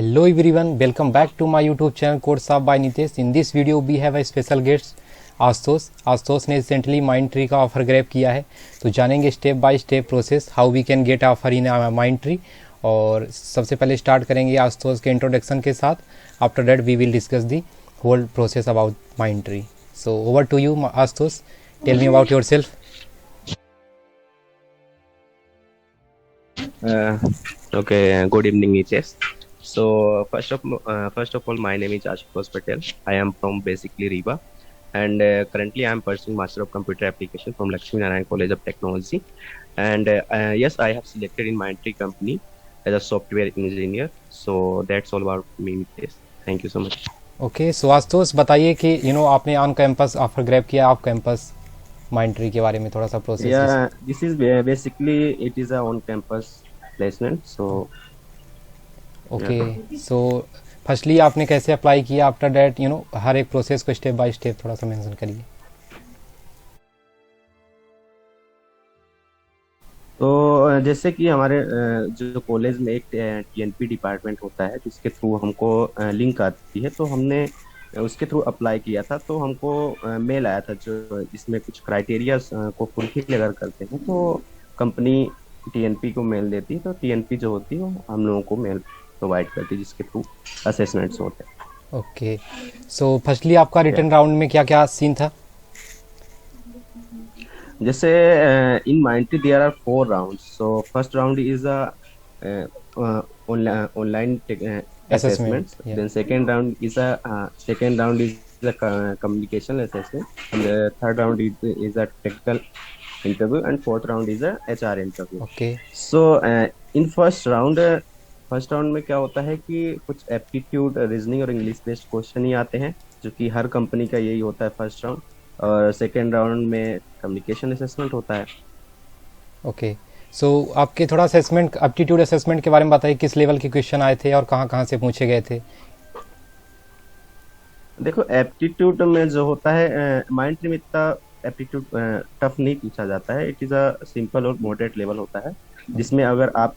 Hello everyone, welcome back to my YouTube channel Code Saab by Nitesh. In this video we have a special guest Ashutosh ने recently Mindtree का offer grab किया है, तो जानेंगे step by step process how we can get offer in Mindtree. और सबसे पहले start करेंगे आशुतोष के इंट्रोडक्शन के साथ। After that we will discuss the whole process about Mindtree. So over to you Ashutosh, tell me about yourself. Okay, good evening, Niches. So first of all, my name is Ashutosh Patel. I am from basically Riva, and currently I am pursuing Master of Computer Application from Lakshmi Narayan College of Technology. And yes, I have selected in Mindtree company as a software engineer. So that's all about me, Niches. Thank you so much. Okay, so Ashutosh बताइए कि आपने on campus offer grab किया, off campus Mindtree के बारे में थोड़ा सा process. Yeah, this is basically it is a on-campus placement. So okay, so firstly आपने कैसे अप्लाई किया, आफ्टर दैट हर एक प्रोसेस को स्टेप बाय स्टेप थोड़ा सा मेंशन करिए। तो जैसे कि हमारे जो कॉलेज में एक टीएनपी डिपार्टमेंट होता है जिसके थ्रू हमको लिंक आती है, तो हमने उसके थ्रू अप्लाई किया था। तो हमको मेल आया था जो इसमें कुछ क्राइटेरिया को फुलफिल अगर करते हैं तो कंपनी टीएनपी को मेल देती है। तो टीएनपी जो होती है वो हम लोगों को मेल प्रोवाइड करती है जिसके थ्रू असेसमेंट्स होते हैं। ओके, सो फर्स्टली आपका रिटर्न राउंड में क्या क्या सीन था? जैसे in Mindtree there are 4 rounds. So first round is a online assessment. Yeah. Then second round is a communication assessment, and the third round is a technical interview, and fourth round is a HR interview. Okay, So in first round में क्या होता है कि कुछ aptitude, reasoning और English based question ही आते हैं, जो कि हर कंपनी का यही होता है फर्स्ट राउंड। और सेकेंड राउंड में कम्युनिकेशन असेसमेंट होता है। ओके, सो आपके थोड़ा असेसमेंट, एप्टीट्यूड असेसमेंट के बारे में बताइए, किस लेवल के क्वेश्चन आए थे और कहाँ कहाँ से पूछे गए थे? देखो, एप्टीट्यूड में जो होता है माइंड में इतना एप्टीट्यूड टफ नहीं पूछा जाता है। इट इज अ सिंपल और मॉडरेट लेवल होता है, जिसमें अगर आप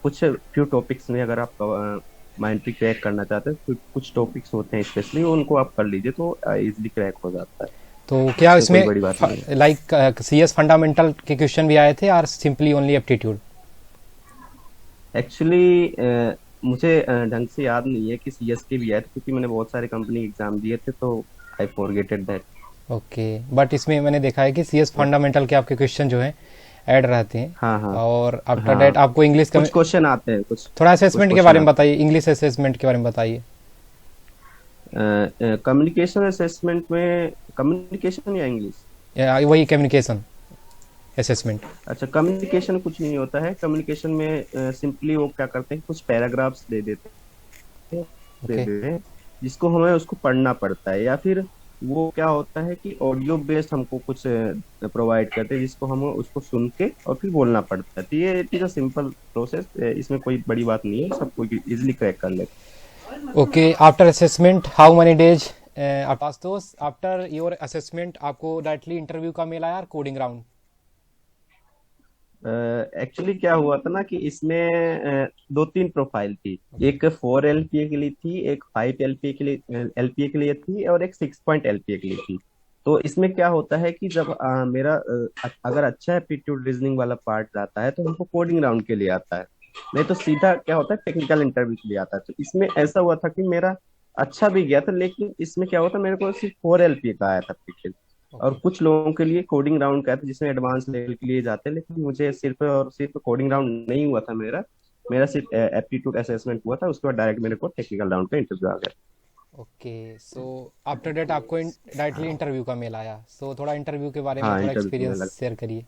कुछ फ्यू टॉपिक्स में अगर आप माइंड ट्री क्रैक करना चाहते हैं, तो कुछ टॉपिक्स होते हैं स्पेशली, उनको आप कर लीजिए तो इजीली क्रैक हो जाता है। तो क्या इसमें बड़ी बात नहीं। लाइक सीएस फंडामेंटल के क्वेश्चन भी आए थे और सिंपली ओनली एप्टीट्यूड? एक्चुअली मुझे ढंग से याद नहीं है कि सीएस के भी आए थे, क्योंकि मैंने बहुत सारे कंपनी एग्जाम दिए थे, तो आई फॉरगेटेड दैट। ओके, बट इसमें मैंने देखा है कि सीएस फंडामेंटल के आपके क्वेश्चन जो हैं ऐड रहते हैं। हाँ हाँ, और आफ्टर दैट आपको इंग्लिश का कुछ क्वेश्चन आते हैं, कुछ थोड़ा असेसमेंट के क्वेश्चन बारे में बताइए, इंग्लिश असेसमेंट के बारे में बताइए। कम्युनिकेशन असेसमेंट में कम्युनिकेशन या इंग्लिश? वही कम्युनिकेशन असेसमेंट। अच्छा, कम्युनिकेशन कुछ नहीं होता है। कम्युनिकेशन में सिंपली वो क्या करते हैं, कुछ पैराग्राफ्स दे देते हैं जिसको हमें उसको पढ़ना पड़ता है, या फिर वो क्या होता है कि ऑडियो बेस्ड हमको कुछ प्रोवाइड करते हैं जिसको हम उसको सुन के और फिर बोलना पड़ता है। तो ये it is a simple process, इसमें कोई बड़ी बात नहीं है, सब कोई इजीली क्रैक कर लेते। Okay, after assessment how many days Ashutosh, after your assessment आपको डायरेक्टली इंटरव्यू का मेल आया और कोडिंग राउंड? एक्चुअली क्या हुआ था ना कि इसमें 2-3 प्रोफाइल थी। एक 4 LPA के लिए थी, एक 5 LPA के लिए थी, और एक 6 पॉइंट LPA के लिए थी। तो इसमें क्या होता है कि जब मेरा अगर अच्छा एप्टीट्यूड रीजनिंग वाला पार्ट आता है तो हमको कोडिंग राउंड के लिए आता है, नहीं तो सीधा क्या होता है टेक्निकल इंटरव्यू के लिए आता है। तो इसमें ऐसा हुआ था कि मेरा अच्छा भी गया था, लेकिन इसमें क्या होता, मेरे को सिर्फ 4 LPA का आया था पिक्चर, और कुछ लोगों के लिए कोडिंग राउंड का आया था जिसमें एडवांस लेवल के लिए जाते हैं। लेकिन मुझे सिर्फ और सिर्फ कोडिंग राउंड नहीं हुआ था, मेरा सिर्फ एप्टीट्यूड असेसमेंट हुआ था। उसके बाद डायरेक्ट मेरे को टेक्निकल राउंड का इंटरव्यू आ गया। ओके, सो आफ्टर दैट आपको डायरेक्टली इंटरव्यू का मेल आया, सो थोड़ा इंटरव्यू के बारे में हाँ, थोड़ा इंटरव्यू एक्सपीरियंस शेयर करिए।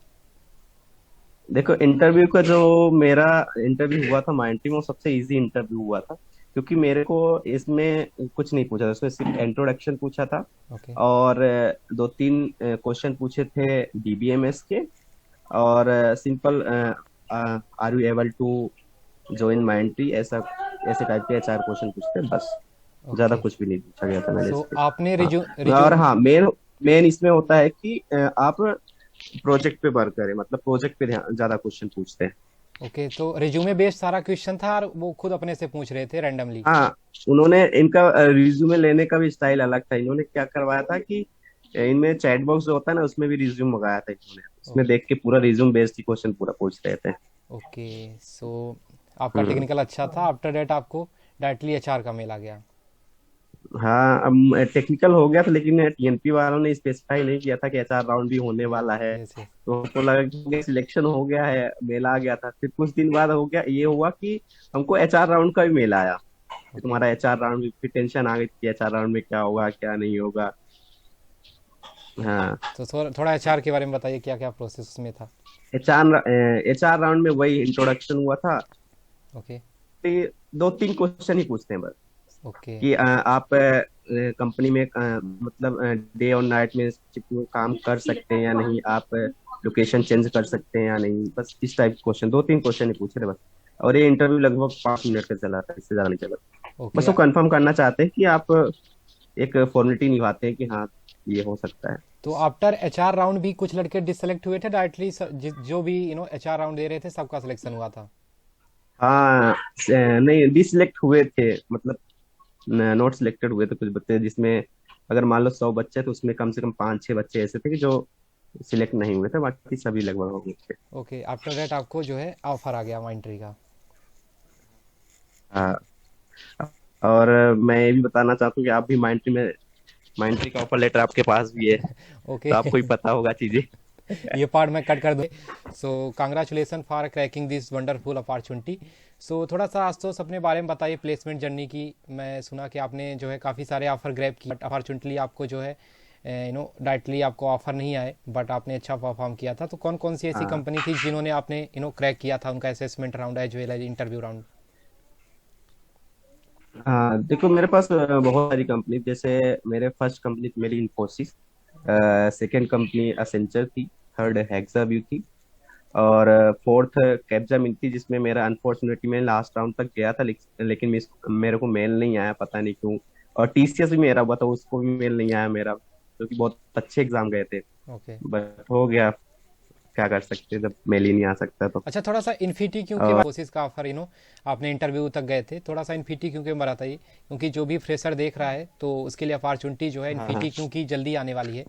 देखो, इंटरव्यू का जो मेरा इंटरव्यू हुआ था माइंड में, वो सबसे इजी इंटरव्यू हुआ था, क्योंकि मेरे को इसमें कुछ नहीं पूछा था। उसमें सिर्फ इंट्रोडक्शन पूछा था, ओके, और 2-3 क्वेश्चन पूछे थे DBMS के, और simple are you able to join Mindtree, ऐसे टाइप के 4 क्वेश्चन पूछते, बस ज्यादा ओके, कुछ भी नहीं पूछा गया था मेरे सो से। आपने हाँ, और हाँ, मेन इसमें होता है कि आप प्रोजेक्ट पे वर्क करें, मतलब प्रोजेक्ट पे ज्यादा क्वेश्चन पूछते हैं। ओके, तो रिज्यूमे बेस्ड सारा क्वेश्चन था और वो खुद अपने से पूछ रहे थे रैंडमली? हाँ, उन्होंने इनका रिज्यूमे लेने का भी स्टाइल अलग था। इन्होंने क्या करवाया था कि इनमें चैट बॉक्स जो होता है ना, उसमें भी रिज्यूम मंगाया था इन्होंने। उसमें देख के पूरा रिज्यूम बेस्ड ही क्वेश्चन पूरा पूछ रहे थे। ओके, सो आपका हम्म। टेक्निकल अच्छा था, आफ्टर डेट आपको डायरेक्टली एचआर का मेल आ गया? हाँ, अब टेक्निकल हो गया था, लेकिन टीएनपी वालों ने स्पेसिफाई नहीं किया था कि एचआर राउंड भी होने वाला है। Yes yes. तो हमको लगा कि सिलेक्शन हो गया है, मेल आ गया था। फिर कुछ दिन बाद हो गया, ये हुआ कि हमको एचआर राउंड का भी मेल आया कि ओके, तुम्हारा एचआर राउंड। फिर टेंशन आ गई कि एचआर राउंड में क्या होगा क्या नहीं होगा। हाँ। तो थोड़ा एचआर के बारे में बताइए, क्या क्या प्रोसेस उसमें था? एचआर राउंड में वही इंट्रोडक्शन हुआ था। ओके। तो ये दो तीन क्वेश्चन ही पूछते हैं बस, ओके। कि आप कंपनी में मतलब डे और नाइट में शिफ्ट में काम कर सकते हैं या नहीं, आप लोकेशन चेंज कर सकते हैं या नहीं। बस इस टाइप के क्वेश्चन, दो तीन क्वेश्चन ही पूछ रहे बस। और ये इंटरव्यू लगभग 5 मिनट का चला था, इससे ज्यादा नहीं चला। ओके, बस वो कंफर्म करना चाहते हैं कि आप एक फॉर्मेलिटी निभाते हैं कि हाँ, ये हो सकता है। तो आफ्टर एचआर राउंड भी कुछ लड़के डिससेलेक्ट हुए थे डायरेक्टली? जो भी एचआर राउंड दे रहे थे सबका सिलेक्शन हुआ था? हाँ, नहीं, डिसलेक्ट हुए थे, मतलब नॉट सिलेक्टेड हुए थे कुछ बच्चे, जिसमें अगर मान लो 100 बच्चे तो उसमें कम से कम 5-6 बच्चे ऐसे थे कि जो सिलेक्ट नहीं हुए थे, बाकी सभी लगभग हो गए थे। ओके, आफ्टर दैट आपको जो है ऑफर आ गया माइंट्री का? हाँ। और मैं ये भी बताना चाहता हूँ कि आप भी माइंट्री का ऑफर लेटर आपके पास भी है, ओके। तो आपको भी पता होगा चीजें। ये पार्ट मैं कट कर दूँ। So congratulation for cracking this wonderful opportunity. So थोड़ा सा आशुतोष अपने बारे में बताइए, प्लेसमेंट जर्नी की। मैं सुना कि आपने जो है काफ़ी सारे ऑफर ग्रैब किए, बट अपॉर्चुनिटली आपको जो है डायरेक्टली आपको ऑफर नहीं आए, बट आपने अच्छा परफॉर्म किया था। तो कौन कौन सी ऐसी हाँ। कंपनी थी जिन्होंने आपने क्रैक किया था उनका assessment round as well as interview round? हाँ, देखो मेरे पास बहुत सारी कंपनी, जैसे मेरे फर्स्ट कंपनी मेरी इन्फोसिस, सेकंड कंपनी असेंचर थी, थर्ड हेक्साव्यू थी, और फोर्थ कैप्जामिन थी, जिसमें मेरा अनफॉर्चुनेटली मैं लास्ट राउंड तक गया था, लेकिन मेरे को मेल नहीं आया, पता नहीं क्यों। और टीसीएस भी मेरा हुआ था, उसको भी मेल नहीं आया मेरा, क्योंकि बहुत अच्छे एग्जाम गए थे। ओके। बट हो गया, क्या कर सकते हैं जब मेल ही नहीं आ सकता तो। अच्छा, थोड़ा सा इन्फिटी क्यों के और कोशिश का ऑफर आपने इंटरव्यू तक गए थे, थोड़ा सा इन्फिटी क्यों के बताइए, क्योंकि जो भी फ्रेशर देख रहा है तो उसके लिए अपॉर्चुनिटी जो है हाँ, हाँ। इन्फिटी क्योंकि जल्दी आने वाली है?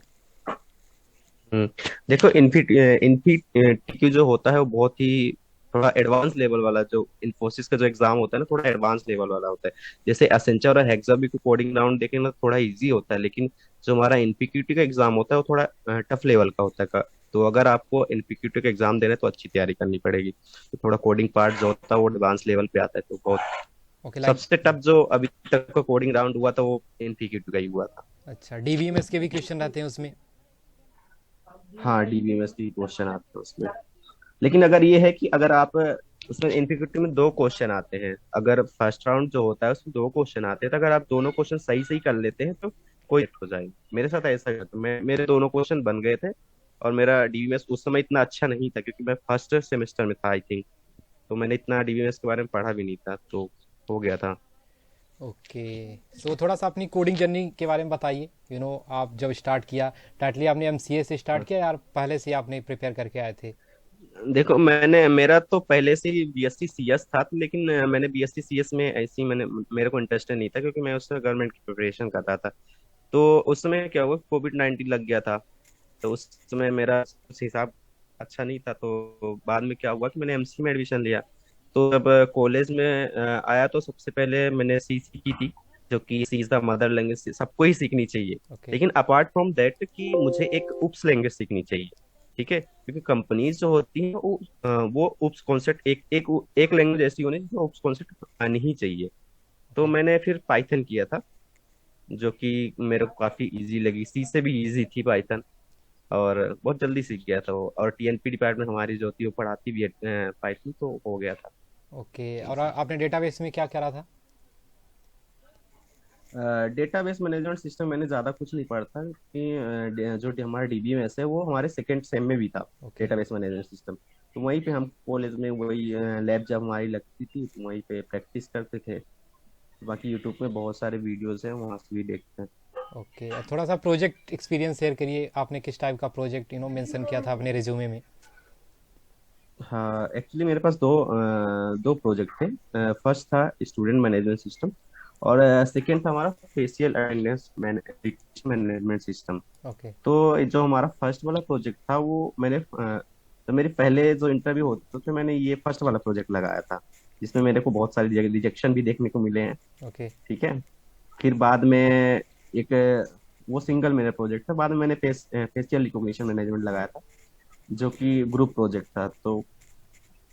हम्म। देखो, इन्फी जो होता है वो बहुत ही थोड़ा एडवांस लेवल वाला, जो इन्फोसिस का जो एग्जाम होता है ना, थोड़ा एडवांस लेवल वाला होता है। जैसे असेंचर और हेक्सा भी कोडिंग राउंड देखें ना, थोड़ा इजी होता है, लेकिन जो हमारा इनपीक्यूटी का एग्जाम होता है वो थोड़ा टफ लेवल का होता है तो अगर आपको इनपीक्यूटी का एग्जाम देना है तो अच्छी तैयारी करनी पड़ेगी। तो थोड़ा कोडिंग पार्ट जो होता है वो एडवांस लेवल पे आता है, तो बहुत ओके, लाइक। सबसे टफ जो अभी तक का कोडिंग राउंड हुआ था वो इनपीक्यूटी का ही हुआ था। अच्छा, डीबीएमएस के भी क्वेश्चन रहते हैं उसमें? हाँ, डीबीएमएस की क्वेश्चन आते हैं उसमें। लेकिन अगर ये है कि अगर आप उसमें इनफिक्यूटी में दो क्वेश्चन आते हैं, अगर फर्स्ट राउंड जो होता है उसमें दो क्वेश्चन आते हैं, तो अगर आप दोनों क्वेश्चन सही सही कर लेते हैं तो कोई हो जाएगी। मेरे साथ ऐसा हुआ था, मेरे दोनों क्वेश्चन बन गए थे। और मेरा डीबीएमएस उस समय इतना अच्छा नहीं था, क्योंकि मैं फर्स्ट सेमेस्टर में था आई थिंक, तो मैंने इतना डीबीएमएस के बारे में पढ़ा भी नहीं था, तो हो गया था। ओके, सो थोड़ा सा अपनी कोडिंग जर्नी के बारे में बताइए। आप जब स्टार्ट किया, डायरेक्टली आपने एमसीए से स्टार्ट किया या पहले से आपने प्रिपेयर करके आए थे? देखो, मेरा तो पहले से ही बीएससी सीएस था, लेकिन मैंने बीएससी सीएस में ऐसी मैंने मेरे को इंटरेस्ट नहीं था, क्योंकि मैं उसमें गवर्नमेंट की प्रिपरेशन कर रहा था। तो उस समय क्या हुआ, कोविड-19 लग गया था। तो उस समय मेरा कुछ हिसाब अच्छा नहीं था, तो बाद में क्या हुआ कि मैंने एमसी में एडमिशन लिया। तो जब कॉलेज में आया तो सबसे पहले मैंने सी सीखी थी, जो कि सी इज द मदर लैंग्वेज, सबको ही सीखनी चाहिए। ओके। लेकिन अपार्ट फ्रॉम दैट कि मुझे एक उप्स लैंग्वेज सीखनी चाहिए, ठीक है, क्योंकि कंपनीज जो होती हैं वो उप्स कॉन्सेप्ट एक एक एक लैंग्वेज ऐसी होनी चाहिए जो उप्स कॉन्सेप्ट आनी ही चाहिए। तो ओके। मैंने फिर पाइथन किया था, जो कि मेरे को काफी इजी लगी, सी से भी इजी थी पाइथन। और बहुत जल्दी सीख गया था वो, और टीएनपी डिपार्टमेंट हमारी जो होती है वो पढ़ाती भी है पाइथन, तो हो गया था ओके, और इजी। आपने डेटाबेस में क्या करा था? डेटाबेस मैनेजमेंट सिस्टम मैंने ज़्यादा कुछ नहीं पढ़ा था, कि हमारा डीबीएमएस है वो हमारे सेकेंड सेम में भी था, ओके। Database management system. तो वहीं पे हम कॉलेज में वही लैब जब हमारी लगती थी तो वहीं पे प्रैक्टिस करते थे। बाकी यूट्यूब में बहुत सारे वीडियोस हैं, वहाँ से भी देखते हैं। ओके, और थोड़ा सा प्रोजेक्ट एक्सपीरियंस शेयर करिए, आपने किस टाइप का प्रोजेक्ट मेंशन किया था अपने रिज्यूमे में? हाँ, एक्चुअली मेरे पास दो प्रोजेक्ट थे। फर्स्ट था स्टूडेंट मैनेजमेंट सिस्टम, और सेकेंड था हमारा facial attendance management system. Okay. तो जो हमारा फर्स्ट वाला प्रोजेक्ट था वो तो मेरे पहले जो इंटरव्यू होते थे मैंने ये फर्स्ट वाला प्रोजेक्ट लगाया था, जिसमें मेरे को बहुत सारी रिजेक्शन भी देखने को मिले हैं। ओके। ठीक है। फिर बाद में एक वो सिंगल मेरा प्रोजेक्ट था, बाद में मैंने फेशियल रिकॉग्निशन मैनेजमेंट लगाया था, जो कि ग्रुप प्रोजेक्ट था। तो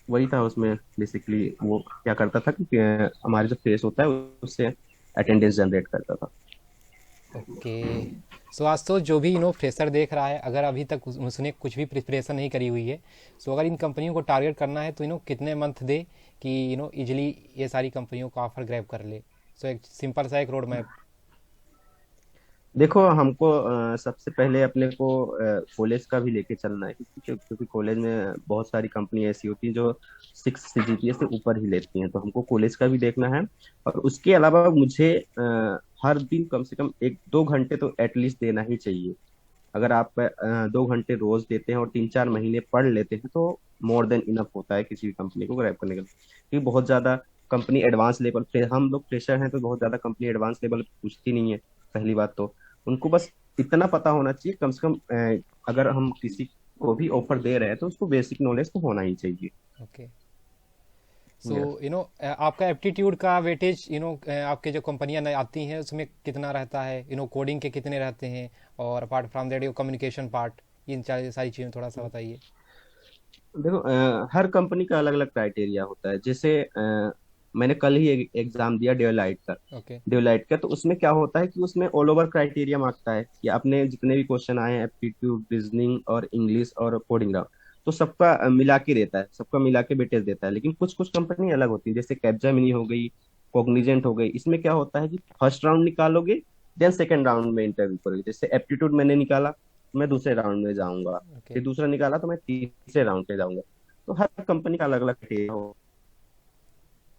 वही था उसमें बेसिकली, वो क्या करता था कि हमारे जो फेस होता है उससे अटेंडेंस जनरेट करता था। ओके। सो आज तो जो भी फ्रेशर देख रहा है, अगर अभी तक उसने कुछ भी प्रिपरेशन नहीं करी हुई है, सो अगर इन कंपनियों को टारगेट करना है तो कितने मंथ दे कि इजीली ये सारी कंपनियों को ऑफर ग्रैब कर ले। सो एक सिंपल सा एक रोड मैप। देखो, हमको सबसे पहले अपने को कॉलेज का भी लेके चलना है, क्योंकि कॉलेज में बहुत सारी कंपनी ऐसी होती हैं जो 6 CGPA से ऊपर ही लेती हैं, तो हमको कॉलेज का भी देखना है। और उसके अलावा मुझे हर दिन कम से कम 1-2 घंटे तो एटलीस्ट देना ही चाहिए। अगर आप 2 घंटे रोज देते हैं और 3-4 महीने पढ़ लेते हैं तो मोर देन इनफ होता है किसी भी कंपनी को ग्रैब करने के लिए। क्योंकि बहुत ज्यादा कंपनी एडवांस लेवल पे, हम लोग फ्रेशर हैं तो बहुत ज्यादा कंपनी एडवांस लेवल पूछती नहीं है। पहली बात तो उनको बस इतना पता होना चाहिए कम से कम, अगर हम किसी को भी ऑफर दे रहे हैं तो उसको बेसिक नॉलेज तो होना ही चाहिए। ओके। So yes. आपका एप्टीट्यूड का वेटेज आपके जो कंपनियां आती हैं उसमें कितना रहता है, कोडिंग के कितने रहते हैं, और apart from that communication part, इन सारी चीज़ें थोड़ा सा बताइए। देखो, हर कंपनी का अलग अलग क्राइटेरिया होता है। जैसे मैंने कल ही एक एग्जाम दिया डेलोलाइट का। ओके। डेलोलाइट का तो उसमें क्या होता है कि उसमें ऑल ओवर क्राइटेरिया मांगता है कि आपने जितने भी क्वेश्चन आए हैं एप्टीट्यूड, रीजनिंग और इंग्लिश और कोडिंग राउंड, तो सबका मिला के देता है, सबका मिला के वेटेज देता है। लेकिन कुछ कुछ कंपनी अलग होती है, जैसे कैपजेमिनी हो गई, कॉग्निजेंट हो गई। इसमें क्या होता है कि फर्स्ट राउंड निकालोगे, देन सेकेंड राउंड में इंटरव्यू करोगे। जैसे एप्टीट्यूड मैंने निकाला, मैं दूसरे राउंड में जाऊंगा। ओके। फिर दूसरा निकाला तो मैं तीसरे राउंड पे जाऊंगा। तो हर कंपनी का अलग अलग क्राइटेरिया हो,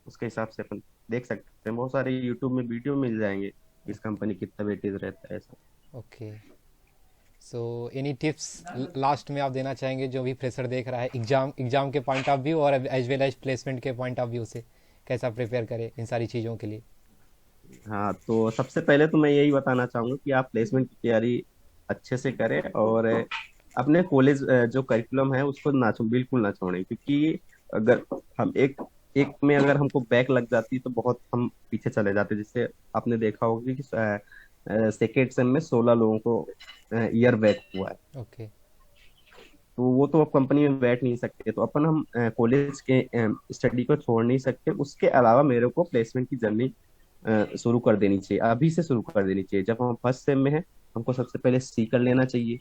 उसके हिसाब से अपन देख सकते हैं। बहुत सारे यूट्यूब में वीडियो मिल जाएंगे इस कंपनी कितना वेटेज रहता है, ऐसा। Okay. So any tips last में आप देना चाहेंगे जो भी फ्रेशर देख रहा है, एग्जाम एग्जाम के पॉइंट ऑफ व्यू और एज वेल एज प्लेसमेंट के पॉइंट ऑफ व्यू से, कैसा प्रिपेयर करे इन सारी चीज़ों के लिए। हाँ, तो सबसे पहले तो मैं यही बताना चाहूंगा कि आप प्लेसमेंट की तैयारी अच्छे से करें, और अपने कॉलेज जो करिकुलम है उसको बिल्कुल ना छोड़ें। क्योंकि अगर हम एक एक में अगर हमको बैक लग जाती तो बहुत हम पीछे चले जाते। जैसे आपने देखा होगा कि सेकेंड सेम में 16 लोगों को ईयर बैक हुआ है। ओके। तो वो तो अब कंपनी में बैठ नहीं सकते, तो अपन हम कॉलेज के स्टडी को छोड़ नहीं सकते। उसके अलावा मेरे को प्लेसमेंट की जर्नी शुरू कर देनी चाहिए, अभी से शुरू कर देनी चाहिए। जब हम फर्स्ट सेम में हैं, हमको सबसे पहले सी कर लेना चाहिए।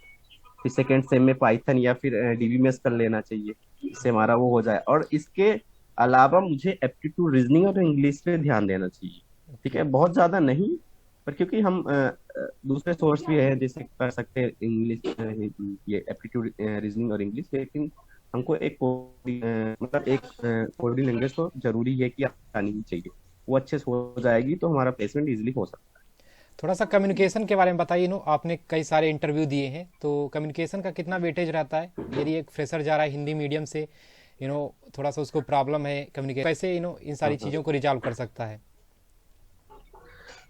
फिर सेकेंड सेम में पाइथन या फिर डीबीएमएस कर लेना चाहिए, इससे हमारा वो हो जाए। और इसके अलावा मुझे एप्टीट्यूड, रीजनिंग और इंग्लिश पे ध्यान देना चाहिए। ठीक ओके। है, बहुत ज्यादा नहीं, पर क्योंकि हम दूसरे सोर्स भी है जैसे कर सकते हैं इंग्लिश, ये एप्टीट्यूड, रीजनिंग और इंग्लिश। लेकिन हमको एक मतलब एक कोडिंग लैंग्वेज तो जरूरी है कि आनी ही चाहिए। वो अच्छे से हो जाएगी तो हमारा प्लेसमेंट इजीली हो सकता थोड़ा सा कम्युनिकेशन के बारे में बताइए। आपने कई सारे इंटरव्यू दिए हैं, तो कम्युनिकेशन का कितना वेटेज रहता है यदि एक फ्रेशर जा रहा है हिंदी मीडियम से, थोड़ा सा उसको प्रॉब्लम है कम्युनिकेशन, कैसे इन है। सारी चीज़ों को रिजॉल्व कर सकता है।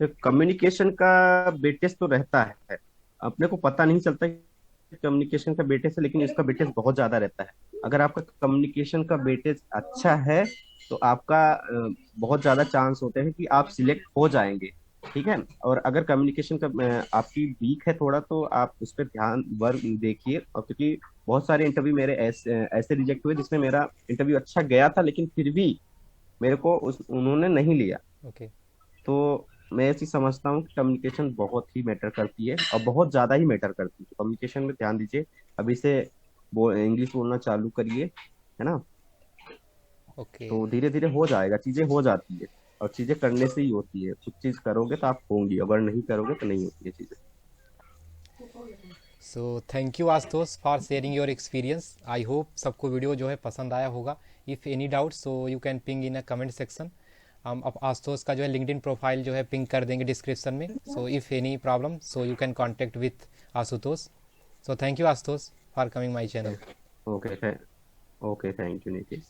तो कम्युनिकेशन का वेटेज तो रहता है, अपने को पता नहीं चलता कम्युनिकेशन का वेटेज है, लेकिन इसका वेटेज बहुत ज्यादा रहता है। अगर आपका कम्युनिकेशन का वेटेज अच्छा है तो आपका बहुत ज्यादा चांस होते हैं कि आप सिलेक्ट हो जाएंगे। ठीक है। और अगर कम्युनिकेशन का आपकी वीक है थोड़ा, तो आप उस पर ध्यान वर्क देखिए। और क्योंकि बहुत सारे इंटरव्यू मेरे ऐसे ऐसे रिजेक्ट हुए जिसमें मेरा इंटरव्यू अच्छा गया था, लेकिन फिर भी मेरे को उन्होंने नहीं लिया। ओके। तो मैं ऐसी समझता हूँ कि कम्युनिकेशन बहुत ही मैटर करती है, और बहुत ज्यादा ही मैटर करती है। तो कम्युनिकेशन में ध्यान दीजिए, अभी से इंग्लिश बोलना चालू करिए, है ना। ओके। तो धीरे धीरे हो जाएगा, चीजें हो जाती है। और चीजें करने से ही होती है, कुछ चीज करोगे तो आप होंगी, अगर नहीं करोगे तो नहीं होती है चीजें। So thank you Ashutosh for sharing your experience. I hope सबको वीडियो जो है पसंद आया होगा। If any doubt so you can ping in a comment section. हम अब आशुतोष का जो है लिंक्डइन प्रोफाइल जो है पिंग कर देंगे डिस्क्रिप्शन में। So if any problem so you can contact with Ashutosh. So thank you Ashutosh for coming my channel. Okay. Okay, thank you Nitin.